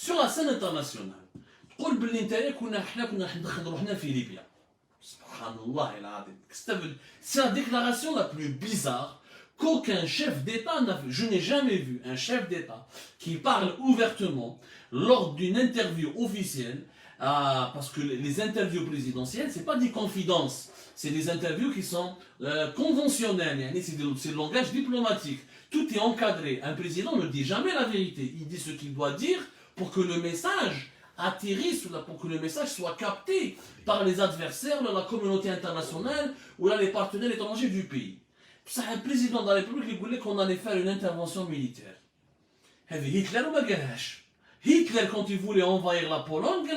sur la scène internationale. تقول باللي نتايا كنا ندخل روحنا في ليبيا. سبحان الله العظيم. C'est la déclaration la plus bizarre qu'aucun chef d'État n'a fait. Je n'ai jamais vu un chef d'État qui parle ouvertement lors d'une interview officielle, parce que les interviews présidentielles, c'est pas des confidences, c'est des interviews qui sont conventionnelles, c'est le langage diplomatique. Tout est encadré. Un président ne dit jamais la vérité. Il dit ce qu'il doit dire pour que le message atterrisse, pour que le message soit capté par les adversaires de la communauté internationale ou les partenaires étrangers du pays. C'est un président de la République qui voulait qu'on allait faire une intervention militaire. Hitler ou Magash. Hitler, quand il voulait envahir la Pologne, je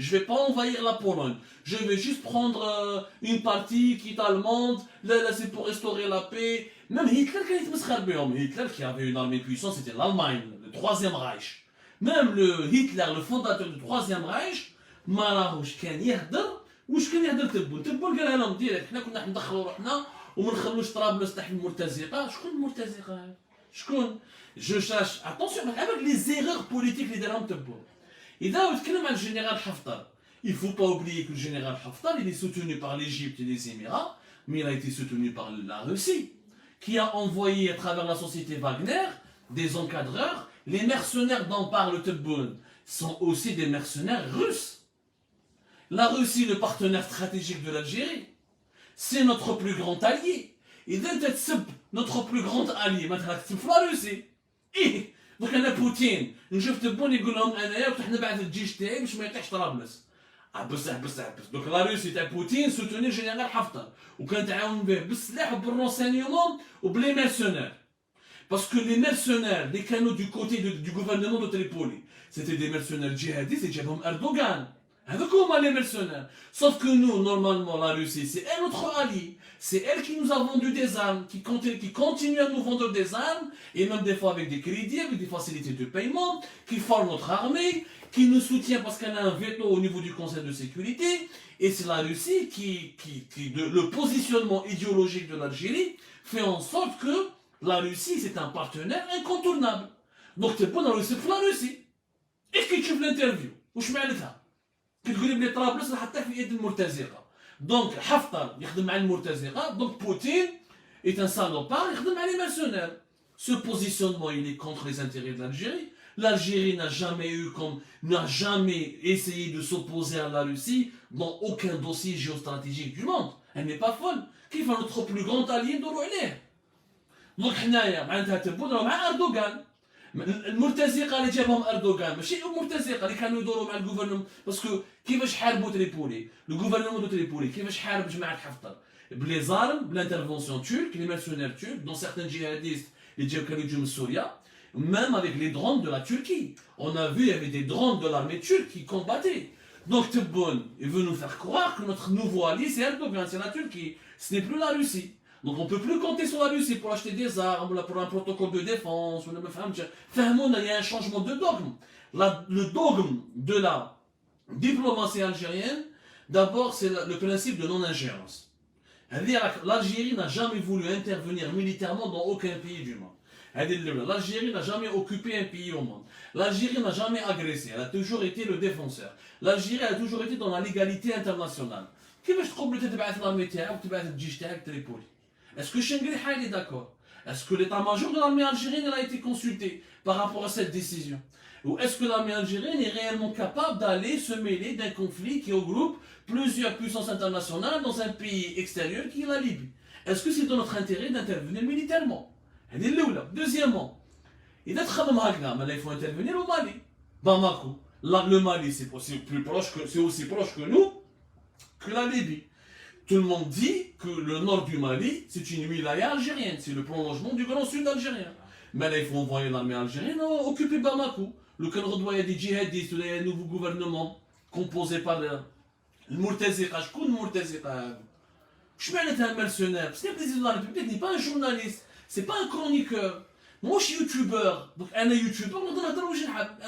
ne vais pas envahir la Pologne. Je vais juste prendre une partie qui est allemande, là c'est pour restaurer la paix. Même Hitler, Hitler qui avait une armée puissante, c'était l'Allemagne, le Troisième Reich. Même Hitler, le fondateur du Troisième Reich, ماراهوش كان يهدر واش كان يهدر تبون قالها لهم ديريكت حنا كنا ندخلوا روحنا وما نخلوش طرابلس تحت المرتزقه. شكون المرتزقه؟ شكون؟ Je cherche, attention, avec les erreurs politiques les دارهم تبون. إذا نتكلم عن الجنرال حفتر, il ne faut pas oublier que le général Haftar, il est soutenu par l'Égypte et les Émirats, mais il a été soutenu par la Russie, qui a envoyé à travers la société Wagner des encadreurs. Les mercenaires dont parle Tebboune sont aussi des mercenaires russes. La Russie, le partenaire stratégique de l'Algérie, c'est notre plus grand allié. Et d'être notre plus grand allié, maintenant c'est la Russie. إيه دوك أنا بوتين نشوف تبون يقول لهم أنايا وحنا بعث الجيش تاعي باش ما يطيحش طرابلس. عبس دوك لا روسي تاع بوتين سوتوني جينيرال حفتر وكان تعاون به بالسلاح وبالرونسينيومون وبلي mercenaires. Parce que les mercenaires, les canaux du côté du gouvernement de Tripoli, c'était des mercenaires djihadistes et Jabham Erdogan. Avec comment les mercenaires? Sauf que nous, normalement, la Russie, c'est elle notre allié. C'est elle qui nous a vendu des armes, qui continue à nous vendre des armes, et même des fois avec des crédits, avec des facilités de paiement, qui forme notre armée, qui nous soutient parce qu'elle a un veto au niveau du Conseil de sécurité. Et c'est la Russie le positionnement idéologique de l'Algérie fait en sorte que la Russie, c'est un partenaire incontournable. Donc, tu es pas dans la Russie. Est-ce que tu veux l'interview? Ou je mets ça? كتقولي بلي طرابلس حتى في يد المرتزقه. دونك حفتر يخدم مع المرتزقه، دونك بوتين est un salopard, يخدم مع les mercenaires. Ce positionnement, il est contre les intérêts de l'Algérie. L'Algérie n'a jamais essayé de s'opposer à la Russie dans aucun dossier géostratégique du monde. Elle n'est pas folle. كيف notre plus grand allié ندورو عليه. دونك حنايا معناتها تبون مع اردوغان. المرتزقه اللي جابهم اردوغان ماشي المرتزقه اللي كانوا يدوروا مع الجوفرنمون باسكو كيفاش حاربوا تريبولي الجوفرنمون دو تريبولي كيفاش حارب جماعه حفتر بلي زارم بلانترفونسيون تورك لي mercenaires turcs dont certains djihadistes اللي كانوا يجوا من سوريا même avec les drones de la Turquie. On a vu il y avait des drones de l'armée turque qui combattaient. Donc Tebboune il veut nous faire croire que notre nouveau allié c'est Erdogan, c'est la Turquie, ce n'est plus la Russie. Donc on ne peut plus compter sur la Russie pour acheter des armes, pour un protocole de défense. Il y a un changement de dogme. Le dogme de la diplomatie algérienne, d'abord c'est le principe de non-ingérence. L'Algérie n'a jamais voulu intervenir militairement dans aucun pays du monde. L'Algérie n'a jamais occupé un pays au monde. L'Algérie n'a jamais agressé, elle a toujours été le défenseur. L'Algérie a toujours été dans la légalité internationale. كيفاش تقبل تبعث l'armée تاعك وتبعث الجيش تاعك تريبولي؟ Est-ce que Shengri est d'accord? Est-ce que l'état-major de l'armée algérienne a été consulté par rapport à cette décision? Ou est-ce que l'armée algérienne est réellement capable d'aller se mêler d'un conflit qui regroupe plusieurs puissances internationales dans un pays extérieur qui est la Libye? Est-ce que c'est dans notre intérêt d'intervenir militairement? Deuxièmement, il faut intervenir au Mali. Bamako. Le Mali, c'est aussi proche que nous que la Libye. Tout le monde dit que le nord du Mali, c'est une wilaya algérienne, c'est le prolongement du grand sud algérien. Mais là, il faut envoyer l'armée algérienne occuper Bamako. Le Canada doit y a des djihadistes, il y a un nouveau gouvernement composé par le Murtazika. Je connais le Murtazika. Je suis un mercenaire. Parce que le président de la République n'est pas un journaliste, c'est pas un chroniqueur. Moi, je suis youtubeur. Donc, un youtubeur,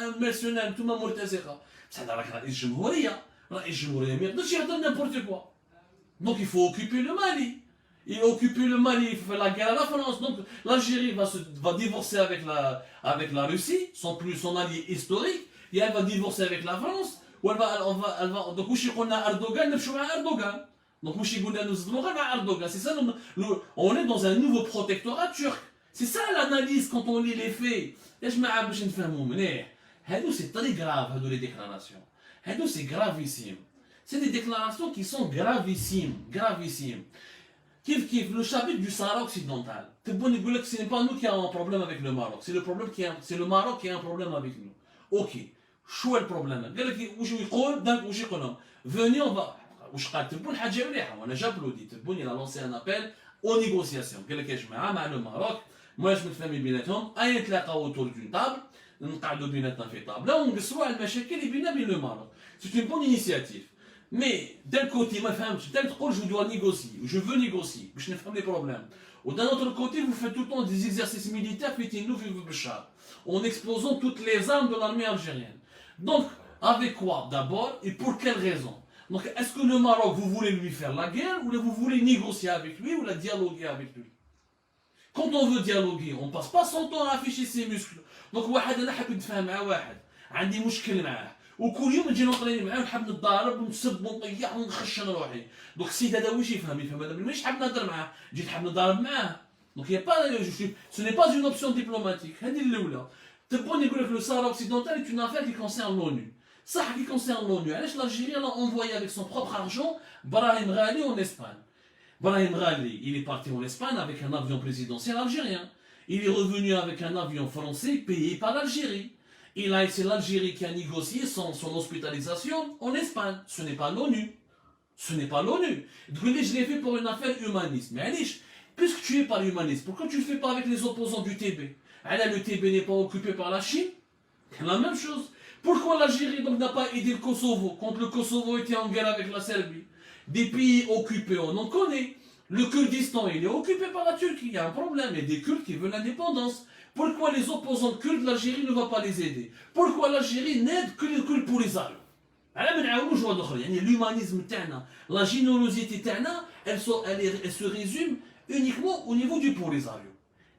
un mercenaire, tout le monde Murtazika. C'est dans la Jamhouria. La Jamhouria, mais n'importe quoi. Donc il faut occuper le Mali. Il a occupé le Mali, il fait la guerre à la France. Donc l'Algérie va divorcer avec la Russie, son allié historique, et elle va divorcer avec la France. Donc on a Erdogan, Erdogan. Donc Erdogan. C'est ça, on est dans un nouveau protectorat turc. C'est ça l'analyse quand on lit les faits. C'est très grave, les déclarations. C'est gravissime. C'est des déclarations qui sont gravissimes. Gravissimes. Le chapitre du Sahara occidental. Ce n'est pas nous qui avons un problème avec le Maroc. C'est le Maroc qui a un problème avec nous. Ok. شو البروبليم؟ قال لك واش يقول دونك واش يقول لهم venez on va واش قال تبون حاجه مليحه وانا جابلودي تبون الى لونسي ان ابل او نيغوسياسيون قال لك يا جماعه مع لو ماروك مواش متفاهمين بيناتهم اي نتلاقاو اوتور دون تابل نقعدوا بيناتنا في طابله ونقصوا على المشاكل اللي بينا بين لو ماروك سي اون بون انيسياتيف مي دان كوتي ما فهمتش انت تقول جو دوا نيغوسي جو فو نيغوسي باش نفهم لي بروبليم ودان اوتر كوتي vous faites tout le temps des exercices militaires في بالشعب en exposant toutes les armes de l'armée algérienne. Donc, avec quoi d'abord et pour quelle raison? Donc, est-ce que le Maroc, vous voulez lui faire la guerre ou vous voulez négocier avec lui ou la dialoguer avec lui? Quand on veut dialoguer, on ne passe pas son temps à afficher ses muscles. Donc, واحد أنا حاب نتفاهم مع واحد عندي مشكل معاه وكل يوم نجي نطلع معاه ونحب نتضارب ونسب ونطيح ونخشن روحي. Donc, السيد هذا واش يفهم هذا مانيش حاب نهضر معاه جيت حاب نضارب معاه. Donc, ce n'est pas une option diplomatique. هذه الأولى. Le Sahara occidental est une affaire qui concerne l'ONU. Ça qui concerne l'ONU. L'Algérie l'a envoyé avec son propre argent Brahim Ghali en Espagne. Brahim Ghali, il est parti en Espagne avec un avion présidentiel algérien. Il est revenu avec un avion français payé par l'Algérie. C'est l'Algérie qui a négocié son hospitalisation en Espagne. Ce n'est pas l'ONU. Ce n'est pas l'ONU. Je l'ai fait pour une affaire humaniste. Mais Alish, puisque tu es pas humaniste, pourquoi tu ne le fais pas avec les opposants du TB? Le TB n'est pas occupé par la Chine. C'est la même chose. Pourquoi l'Algérie n'a pas aidé le Kosovo quand le Kosovo était en guerre avec la Serbie? Des pays occupés, on en connaît. Le Kurdistan, il est occupé par la Turquie. Il y a un problème. Il y a des Kurdes qui veulent l'indépendance. Pourquoi les opposants kurdes de l'Algérie ne vont pas les aider? Pourquoi l'Algérie n'aide que les Kurdes pour les armes? L'humanisme, la générosité, elle se résume uniquement au niveau du polisario.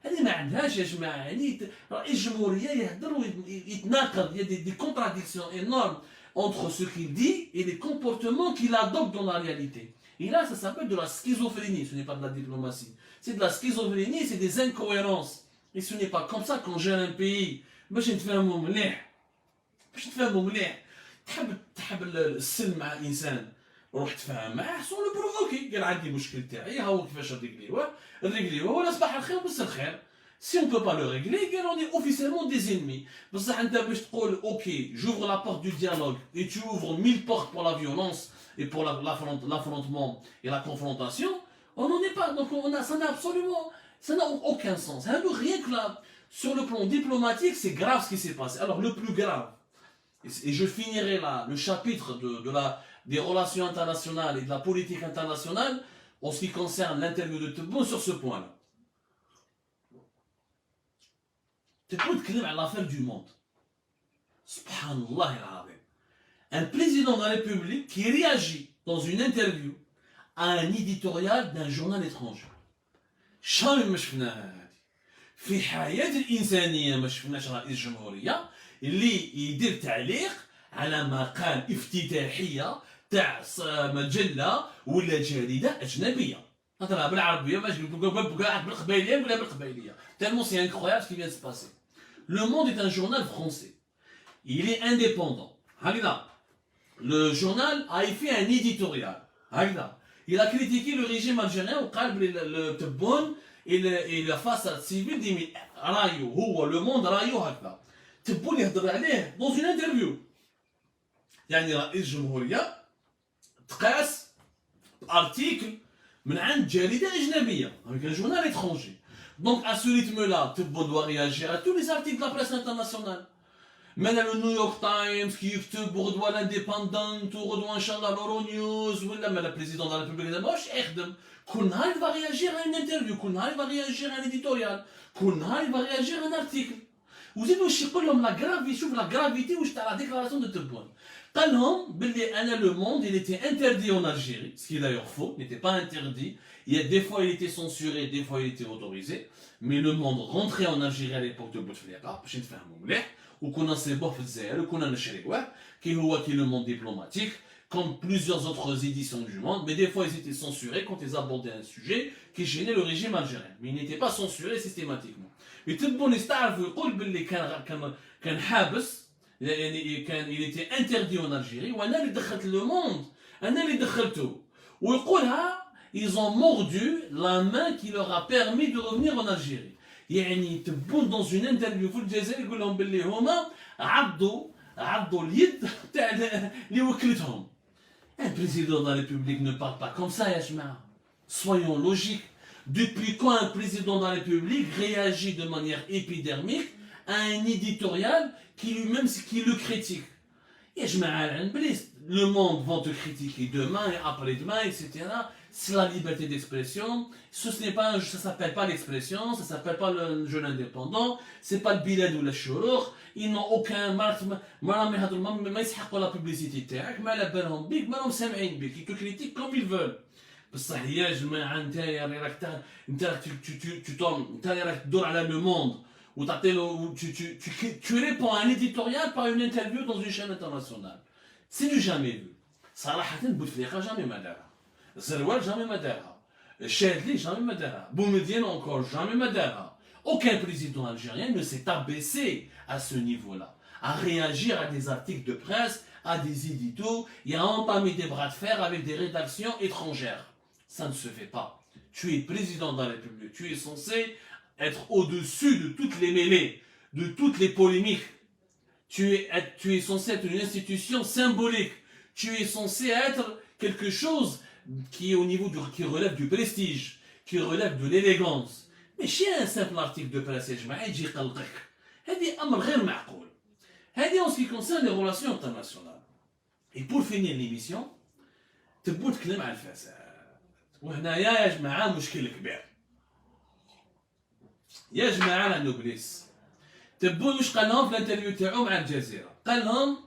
هذه ما عندهاش يا جماعه يعني رئيس الجمهوريه يهضر ويتناقض. Il y a des contradictions énormes entre ce qu'il dit et les comportements qu'il adopte dans la réalité. Et là, ça s'appelle de la schizophrénie. Ce n'est pas de la diplomatie. C'est de la schizophrénie, c'est des incohérences. Et ce n'est pas comme ça qu'on gère un pays. باش نتفاهموا مليح تحب السلم مع الانسان روح تفاهم معاه سون لو بروفوكي قال عندي مشكل تاعي ها هو كيفاش نريغليوه ولا صباح الخير ومس الخير. Si on ne peut pas le régler, on est officiellement des ennemis. Parce que ok, j'ouvre la porte du dialogue et tu ouvres 1000 portes pour la violence et pour l'affrontement et la confrontation, on n'en est pas. Donc ça n'a aucun sens. Rien que là, sur le plan diplomatique, c'est grave ce qui s'est passé. Alors le plus grave, et je finirai là le chapitre des relations internationales et de la politique internationale en ce qui concerne l'interview de Tebboune sur ce point-là. Tebboune تكلم على l'affaire du monde. Subhanallah al-Azim. Un président de la République qui réagit dans une interview à un éditorial d'un journal étranger. شامل ما شفناها هذه. في حياة الإنسانية ما شفناش رئيس جمهورية اللي يدير تعليق على مقال افتتاحية تاع مجلة ولا جريدة أجنبية. نهضرها بالعربية باش بالقبايلية ولا بالقبايلية. Tellement c'est incroyable ce qui vient de se passer. Le Monde est un journal français. Il est indépendant. Le journal a fait un éditorial. Il a critiqué le régime algérien au calme le Tebboune et la façade civile dit رايو هو le monde رايو هكذا. تبون يهضر عليه dans une interview. يعني رئيس الجمهورية تقاس article من عند جريدة أجنبية avec un journal étranger. Donc à ce rythme-là, Tebboune doit réagir à tous les articles de la presse internationale. Maintenant le New York Times qui يكتب وغدوة l'Independent وغدوة إن شاء الله l'Euronews ولا le président de la République دابا واش يخدم. كل نهار il va réagir à une interview, كل نهار il va réagir à un éditorial, كل نهار il va réagir à un article. وزيد واش يقول لهم لا غرافي شوف لا غرافيتي واش تاع لا ديكلاراسيون دو تبون قال لهم باللي انا لو موند il était interdit en Algérie ce qui est d'ailleurs faux n'était pas interdit il y a des fois il était censuré des fois il était autorisé mais le monde rentrait en Algérie à l'époque de Bouteflika باش نتفاهموا مليح وكنا نصيبوه في الجزائر وكنا نشريوه كي هو كي le monde diplomatique comme plusieurs autres éditions du monde, mais des fois ils étaient censurés quand ils abordaient un sujet qui gênait le régime algérien, mais ils n'étaient pas censurés systématiquement. Et tout le monde كان حابس il était interdit en Algérie وانا اللي دخلت le monde, انا اللي دخلته. ويقولها ils ont mordu la main qui leur a permis de revenir en Algérie. يعني تبون dans une interview في الجزائر يقول لهم باللي هما عضوا اليد تاع اللي وكلتهم. Un président de la République ne parle pas comme ça, Yashma. Soyons logiques. Depuis quand un président de la République réagit de manière épidermique à un éditorial qui lui-même qui le critique? Yashma, le monde va te critiquer demain et après-demain, etc. C'est la liberté d'expression. Ça s'appelle pas l'expression, ça s'appelle pas le jeune indépendant, c'est pas le bilad ou le chourour. Ils n'ont aucun marque, ما يسحقوا la publicité تاعك ما على بالهم بيك ما راهم سامعين بيك ils te critiquent comme ils veulent بصح يا جماعه نتايا راك انت راك تدور على لو موند وتعطي له tu réponds à un éditorial par une interview dans une chaîne internationale c'est du jamais vu صراحه بوتفليقه jamais ما دارها زروال jamais ما دارها الشاذلي jamais ما دارها بومدين encore jamais ما دارها. Aucun président algérien ne s'est abaissé à ce niveau-là, à réagir à des articles de presse, à des éditos, et à entamer des bras de fer avec des rédactions étrangères. Ça ne se fait pas. Tu es président de la République, tu es censé être au-dessus de toutes les mêlées, de toutes les polémiques. Tu es censé être une institution symbolique. Tu es censé être quelque chose qui est au niveau qui relève du prestige, qui relève de l'élégance. ماشي un simple article de presse يا جماعه يجي يقلقك هذه امر غير معقول هذه en ce qui concerne les relations internationales. Et pour finir l'émission تبون تكلم على الفساد وهنايا يا جماعه مشكل كبير يا جماعه لا نوبليس تبون واش قال لهم في الانترفيو تاعو مع الجزيره قال لهم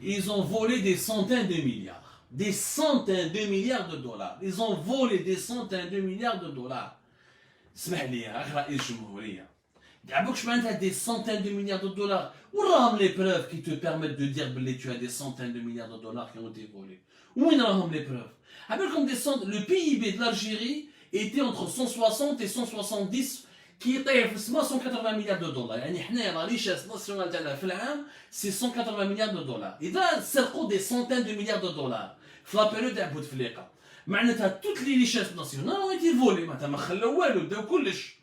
ils ont volé des centaines de milliards de dollars ils ont volé des centaines de milliards de dollars. اسمح لي رئيس الجمهوريه دابا واش معناتها دي سونتين دو مليار دو دولار وراهم لي بروف كي تو بيرميت دو دير بلي تو دي سونتين دو مليار دو دولار كي اون تي فولي وين راهم لي بروف عبالكم دي le PIB de l'Algérie était entre 160 et 170 كي يطيح في السما 180 مليار دو دولار يعني حنايا لا ريشاس ناسيونال تاعنا في العام سي 180 مليار دو دولار اذا سرقوا دي سونتين دو مليار دو دولار في لا بيريود تاع بوتفليقه معناتها توت لي ريشاس ناسيونال ont été volées معناتها ما خلاو والو داو كلش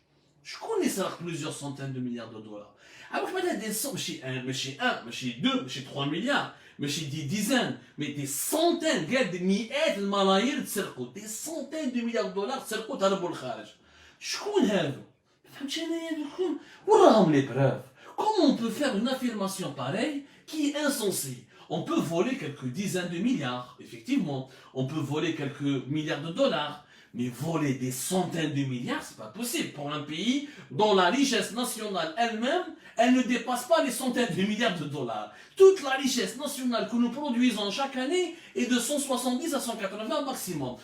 شكون اللي سرق بلوزيور سونتين دو مليار دو دولار عرفت معناتها دي ماشي 2 ماشي 3 مليار ماشي دي ديزان مي دي سونتين كاع دي مئات الملايير تسرقوا دي سونتين دو مليار دولار تسرقوا تهربوا للخارج شكون هادو فهمتش انايا نقول وراهم لي بروف comment on peut faire une affirmation pareille qui est insensée. On peut voler quelques dizaines de milliards, effectivement. On peut voler quelques milliards de dollars. Mais voler des centaines de milliards, c'est pas possible pour un pays dont la richesse nationale elle-même, elle ne dépasse pas les centaines de milliards de dollars. Toute la richesse nationale que nous produisons chaque année est de 170 à 180 maximum.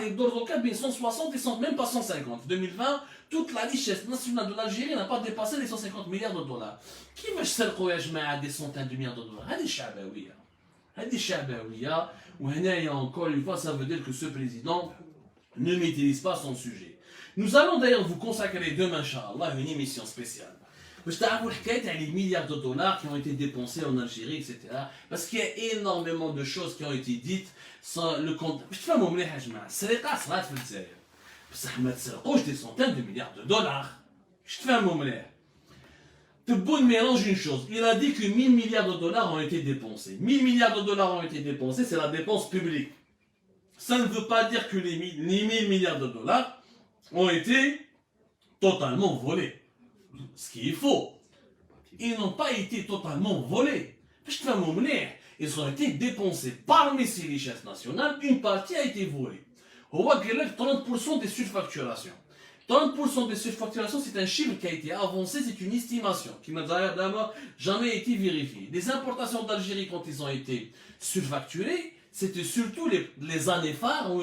Il doit bien 160 et même pas 150. 2020, toute la richesse nationale de l'Algérie n'a pas dépassé les 150 milliards de dollars. Qui va يسرقوا يا جماعة des centaines de milliards de dollars? هذه الشعبوية. هذه الشعبوية. وهنايا encore une fois, ça veut dire que ce président ne maîtrise pas son sujet. Nous allons d'ailleurs vous consacrer demain, Inch'Allah, une émission spéciale. Je t'avoue les milliards de dollars qui ont été dépensés en Algérie, etc. Parce qu'il y a énormément de choses qui ont été dites sans le compte. Je te fais mon mleh, c'est صرات في الجزائر. بصح ما تسرقوش des centaines de milliards de dollars. Je te fais mon mleh. Tebboune mélange une chose. Il a dit que 1000 milliards de dollars ont été dépensés. 1000 milliards de dollars ont été dépensés, c'est la dépense publique. Ça ne veut pas dire que les 1000 milliards de dollars ont été totalement volés. Ce qui est faux. Ils n'ont pas été totalement volés. Ils ont été dépensés parmi ces richesses nationales. Une partie a été volée. On voit qu'il y a 30% des surfacturations. 30% de surfacturation, c'est un chiffre qui a été avancé, c'est une estimation qui n'a d'ailleurs jamais été vérifiée. Les importations d'Algérie, quand ils ont été surfacturées, c'était surtout les années phares où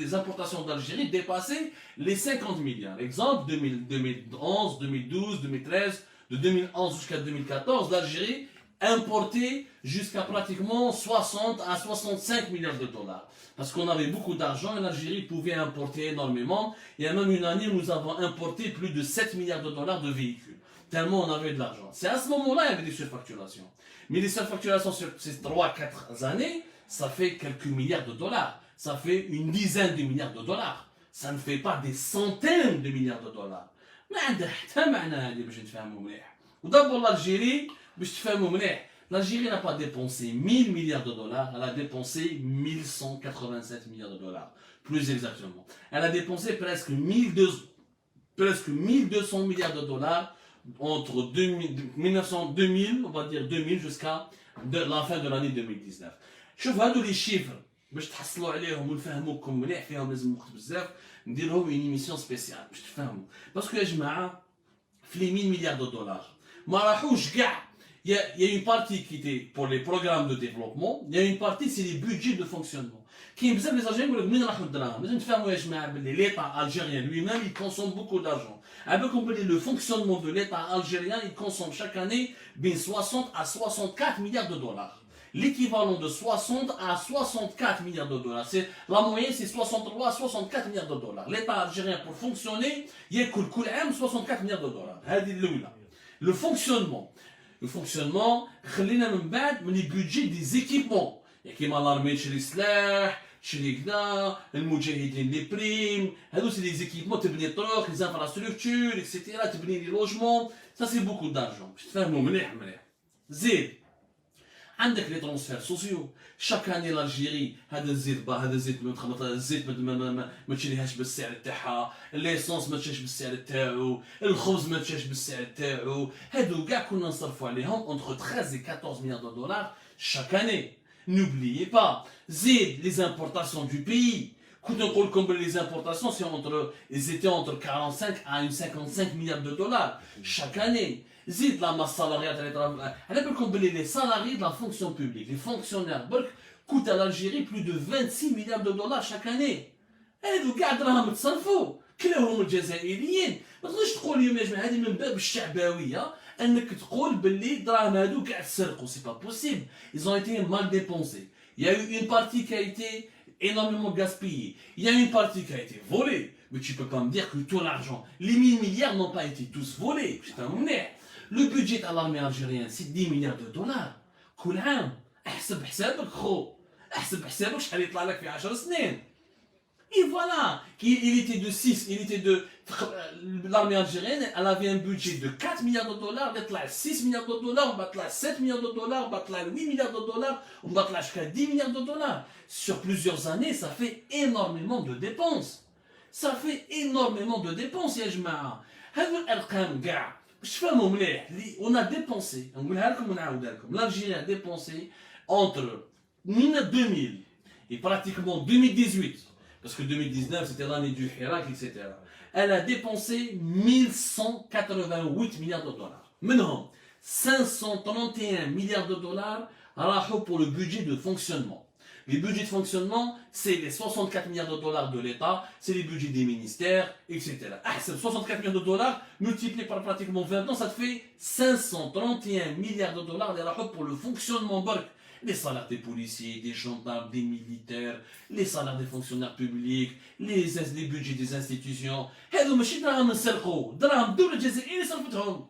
les importations d'Algérie dépassaient les 50 milliards. Exemple, 2011, 2012, 2013, de 2011 jusqu'à 2014, l'Algérie importait jusqu'à pratiquement 60 à 65 milliards de dollars. Parce qu'on avait beaucoup d'argent et l'Algérie pouvait importer énormément. Il y a même une année où nous avons importé plus de 7 milliards de dollars de véhicules. Tellement on avait de l'argent. C'est à ce moment-là qu'il y avait des surfacturations. Mais les surfacturations sur ces 3-4 années, ça fait quelques milliards de dollars. Ça fait une dizaine de milliards de dollars. Ça ne fait pas des centaines de milliards de dollars. D'abord l'Algérie, l'Algérie n'a pas dépensé 1000 milliards de dollars, elle a dépensé 1187 milliards de dollars, plus exactement. Elle a dépensé presque 1200 milliards de dollars entre 2000, on va dire 2000 jusqu'à la fin de l'année 2019. شوف هادو لي شيفر باش تحصلوا عليهم ونفهموكم مليح فيهم لازم وقت بزاف ندير لهم اون ايميسيون سبيسيال باش تفهموا باسكو يا جماعه في لي 1000 مليار دو دولار ما راحوش كاع il y a une partie qui était pour les programmes de développement, il y a une partie c'est les budgets de fonctionnement. كاين بزاف لي زالجيريان يقول لك منين راحوا الدراهم لازم تفهموا يا جماعه باللي ليطا الجيريان lui-même il consomme beaucoup d'argent. Avec le fonctionnement de l'État algérien, il consomme chaque année bien 60 à 64 milliards de dollars. L'équivalent de 60 à 64 milliards de dollars. La moyenne, c'est 63 à 64 milliards de dollars. L'État algérien, pour fonctionner, il y a 64 milliards de dollars. Le fonctionnement. Le fonctionnement, les budgets des équipements. Il y a l'armée chez les SLAH, chez les GNA, les Moudjahidine, les primes. C'est des équipements, les infrastructures, etc. Les logements. Ça, c'est beaucoup d'argent. Zid. عندك لي ترونسفير سوسيو شاك اني لالجيري هذا الزيت هذا الزيت ما تشريهاش بالسعر تاعها ليسونس ما تشريش بالسعر تاعو الخبز ما تشريش بالسعر تاعو هادو كاع كنا نصرفوا عليهم entre 13 et 14 milliards de dollars chaque année. N'oubliez pas زيد les importations du pays. كنت نقول لكم les importations ils étaient entre 45 à 55 milliards de dollars chaque année. زيد la masse salariale على بالكم بلي les salariés de la fonction publique, les fonctionnaires برك coûtent à l'Algérie plus de 26 milliards de dollars chaque année. هادو كاع دراهم تصرفوا كلاهم الجزائريين. ما تقدرش تقول اليوم يا جماعه هذه من باب الشعبويه انك تقول باللي دراهم هادو كاع تسرقوا. C'est pas possible. Ils ont été mal dépensés. Il y a eu une partie qui a été énormément gaspillée. Il y a une partie qui a été volée. Mais tu peux pas me dire que tout l'argent, les 1000 milliards n'ont pas été tous volés. C'est un monnaies. Le budget de l'armée algérienne, c'est 10 milliards de dollars. كل عام. احسب حسابك خو. احسب حسابك شحال يطلع لك في 10 سنين. Et voilà, il était de 6, l'armée algérienne, elle avait un budget de 4 milliards de dollars, elle a 6 milliards de dollars, elle a 7 milliards de dollars, elle a 8 milliards de dollars, elle a jusqu'à 10 milliards de dollars. Sur plusieurs années, ça fait énormément de dépenses. Ça fait énormément de dépenses, يا جماعة. هذو الأرقام كاع باش تفهموا مليح on a dépensé, نقولها لكم ونعاودها لكم. L'Algérie a dépensé entre 2000 et pratiquement 2018. Parce que 2019, c'était l'année du Hirak, etc. Elle a dépensé 1188 milliards de dollars. Maintenant, 531 milliards de dollars pour le budget de fonctionnement. Les budgets de fonctionnement, c'est les 64 milliards de dollars de l'État, c'est les budgets des ministères, etc. Ah, c'est 64 milliards de dollars multiplié par pratiquement 20 ans, ça te fait 531 milliards de dollars pour le fonctionnement. Les salaires des policiers, des gendarmes, des militaires, les salaires des fonctionnaires publics, les budgets des institutions. هذو ماشي دراهم نسرقوا، دراهم الدولة الجزائرية اللي صرفتهم.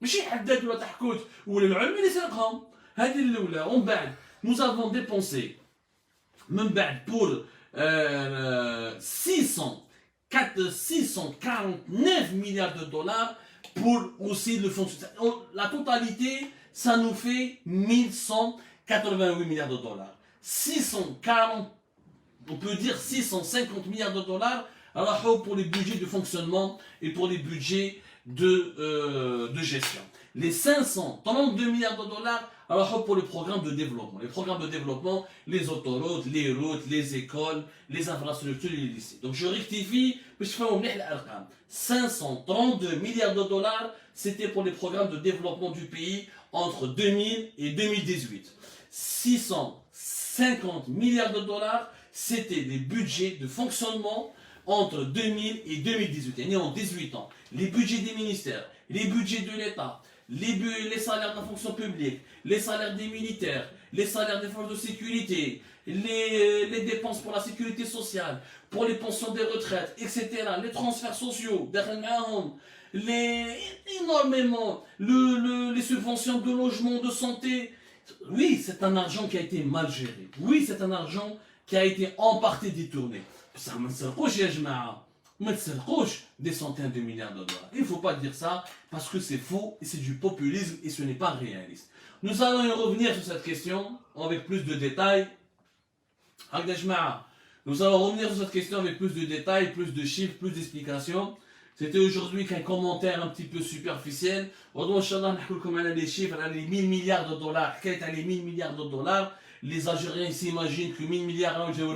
ماشي حداد ولا تحكوت ولا العلمي اللي سرقهم. هذه الأولى. ومن بعد nous avons dépensé من بعد pour 649 milliards de dollars pour aussi le fonctionnement. La totalité, ça nous fait 1188 milliards de dollars. 640, on peut dire 650 milliards de dollars pour les budgets de fonctionnement et pour les budgets de gestion. Les 532 milliards de dollars Alors pour le programme de développement, les programmes de développement, les autoroutes, les routes, les écoles, les infrastructures et les lycées. Donc je rectifie, parce que 532 milliards de dollars, c'était pour les programmes de développement du pays entre 2000 et 2018. 650 milliards de dollars, c'était les budgets de fonctionnement entre 2000 et 2018, et en 18 ans. Les budgets des ministères, les budgets de l'État, les salaires de la fonction publique, les salaires des militaires, les salaires des forces de sécurité, les dépenses pour la sécurité sociale, pour les pensions des retraites, etc., les transferts sociaux, énormément, les subventions de logement, de santé. Oui, c'est un argent qui a été mal géré. Oui, c'est un argent qui a été en partie détourné. Ça ne des centaines de milliards de dollars. Il ne faut pas dire ça parce que c'est faux et c'est du populisme et ce n'est pas réaliste. Nous allons y revenir sur cette question avec plus de détails. Nous allons revenir sur cette question avec plus de détails, plus de chiffres, plus d'explications. C'était aujourd'hui qu'un commentaire un petit peu superficiel. Inch'Allah, les chiffres, les 1000 milliards de dollars. Quels sont les 1000 milliards de dollars? Les Algériens s'imaginent que 1000 milliards ont été dans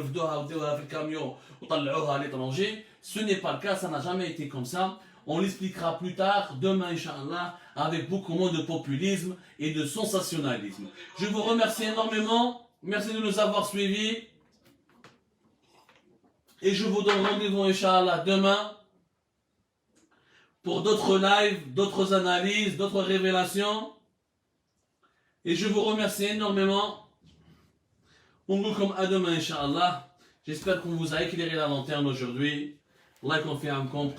le camion ou à l'étranger. Ce n'est pas le cas, ça n'a jamais été comme ça. On l'expliquera plus tard, demain, Inch'Allah, avec beaucoup moins de populisme et de sensationnalisme. Je vous remercie énormément. Merci de nous avoir suivis. Et je vous donne rendez-vous, Inch'Allah, demain pour d'autres lives, d'autres analyses, d'autres révélations. Et je vous remercie énormément. On vous comme à demain, Inch'Allah. J'espère qu'on vous a éclairé la lanterne aujourd'hui. Allah confie en compte.